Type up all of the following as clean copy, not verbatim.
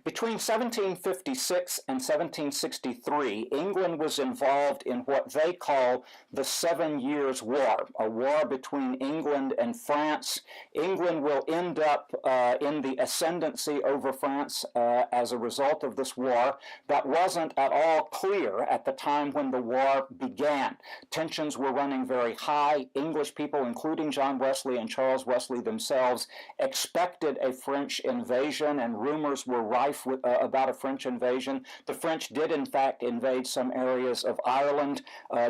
Between 1756 and 1763, England was involved in what they call the Seven Years' War, a war between England and France. England will end up in the ascendancy over France as a result of this war. That wasn't at all clear at the time when the war began. Tensions were running very high. English people, including John Wesley and Charles Wesley themselves, expected a French invasion, and rumors were rife about a French invasion. The French did, in fact, invade some areas of Ireland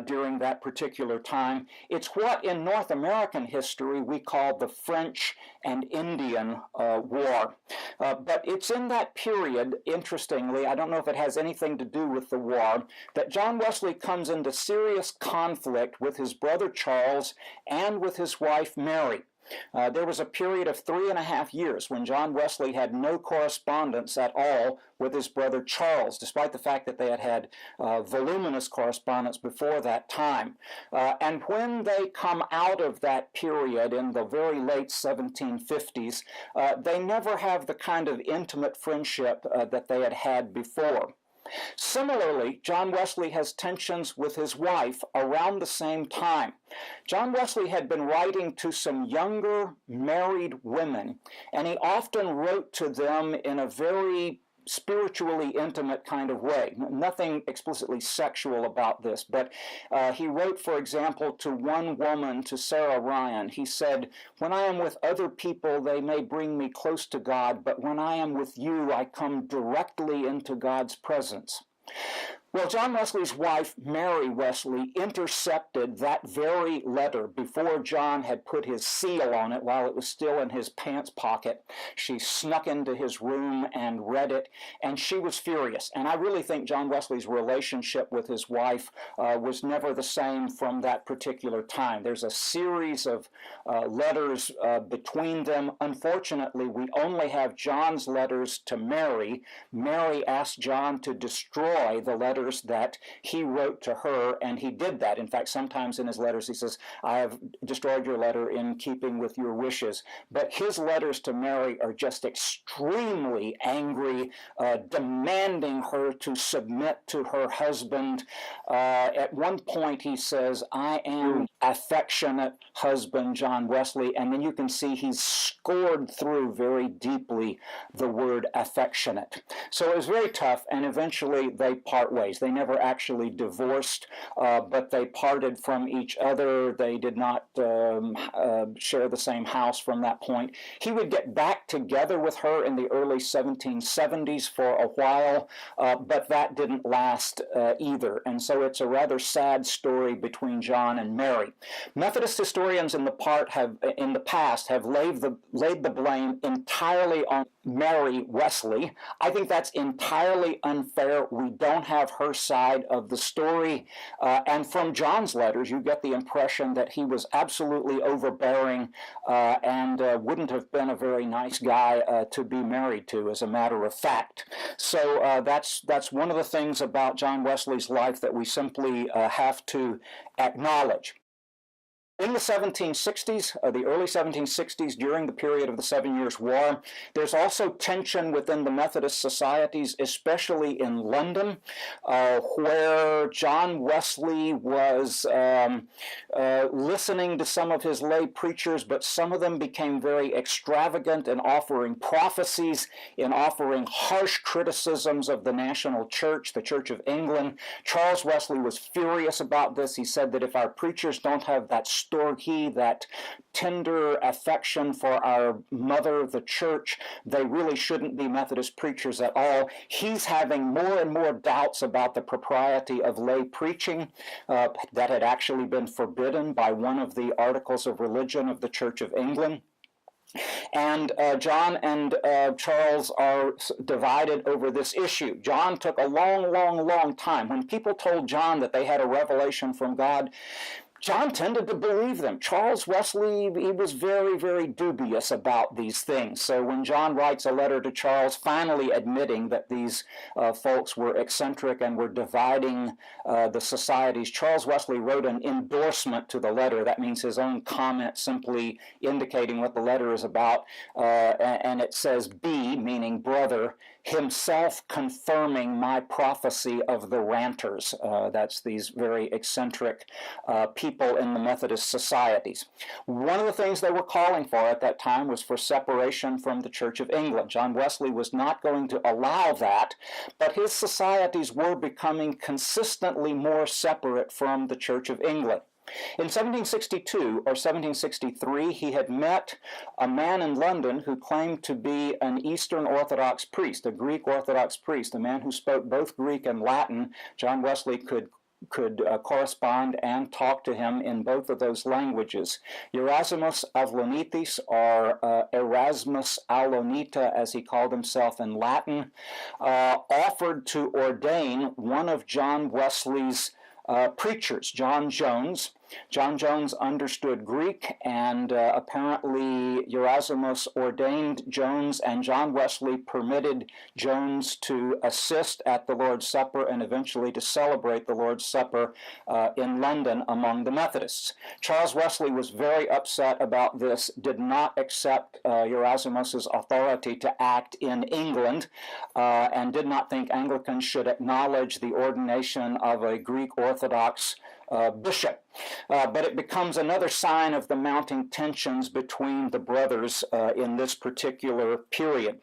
during that particular time. It's what in North American history we call the French and Indian War. But it's in that period, interestingly, I don't know if it has anything to do with the war, that John Wesley comes into serious conflict with his brother Charles and with his wife Mary. There was a period of 3.5 years when John Wesley had no correspondence at all with his brother Charles, despite the fact that they had had voluminous correspondence before that time. And when they come out of that period in the very late 1750s, they never have the kind of intimate friendship that they had had before. Similarly, John Wesley has tensions with his wife around the same time. John Wesley had been writing to some younger married women, and he often wrote to them in a very spiritually intimate kind of way. Nothing explicitly sexual about this, but he wrote, for example, to one woman, to Sarah Ryan. He said, "When I am with other people, they may bring me close to God, but when I am with you, I come directly into God's presence." Well, John Wesley's wife, Mary Wesley, intercepted that very letter before John had put his seal on it while it was still in his pants pocket. She snuck into his room and read it, and she was furious. And I really think John Wesley's relationship with his wife was never the same from that particular time. There's a series of letters between them. Unfortunately, we only have John's letters to Mary. Mary asked John to destroy the letters that he wrote to her, and he did that. In fact, sometimes in his letters he says, "I have destroyed your letter in keeping with your wishes." But his letters to Mary are just extremely angry, demanding her to submit to her husband. At one point he says, "I am affectionate husband John Wesley," and then you can see he's scored through very deeply the word affectionate. So it was very tough, and eventually they part ways. They never actually divorced, but they parted from each other. They did not share the same house from that point. He would get back together with her in the early 1770s for a while, but that didn't last either. And so it's a rather sad story between John and Mary. Methodist historians in the past have laid the blame entirely on Mary Wesley. I think that's entirely unfair. We don't have her side of the story. And from John's letters, you get the impression that he was absolutely overbearing and wouldn't have been a very nice guy to be married to, as a matter of fact. So that's one of the things about John Wesley's life that we simply have to acknowledge. In the 1760s, the early 1760s, during the period of the Seven Years' War, there's also tension within the Methodist societies, especially in London, where John Wesley was listening to some of his lay preachers, but some of them became very extravagant in offering prophecies, in offering harsh criticisms of the national church, the Church of England. Charles Wesley was furious about this. He said that if our preachers don't have that that tender affection for our mother, the church, they really shouldn't be Methodist preachers at all. He's having more and more doubts about the propriety of lay preaching that had actually been forbidden by one of the articles of religion of the Church of England. And John and Charles are divided over this issue. John took a long time. When people told John that they had a revelation from God, John tended to believe them. Charles Wesley, he was very dubious about these things. So when John writes a letter to Charles, finally admitting that these folks were eccentric and were dividing the societies, Charles Wesley wrote an endorsement to the letter. That means his own comment simply indicating what the letter is about. And it says, B, meaning brother, himself confirming my prophecy of the ranters. That's these very eccentric people in the Methodist societies. One of the things they were calling for at that time was for separation from the Church of England. John Wesley was not going to allow that, but his societies were becoming consistently more separate from the Church of England. In 1762 or 1763, he had met a man in London who claimed to be an Eastern Orthodox priest, a Greek Orthodox priest, a man who spoke both Greek and Latin. John Wesley could correspond and talk to him in both of those languages. Erasmus Aulonitis, or Erasmus Aulonita, as he called himself in Latin, offered to ordain one of John Wesley's preachers, John Jones. John Jones understood Greek, and apparently Erasmus ordained Jones, and John Wesley permitted Jones to assist at the Lord's Supper and eventually to celebrate the Lord's Supper in London among the Methodists. Charles Wesley was very upset about this, did not accept Erasmus's authority to act in England, and did not think Anglicans should acknowledge the ordination of a Greek Orthodox bishop. But it becomes another sign of the mounting tensions between the brothers in this particular period.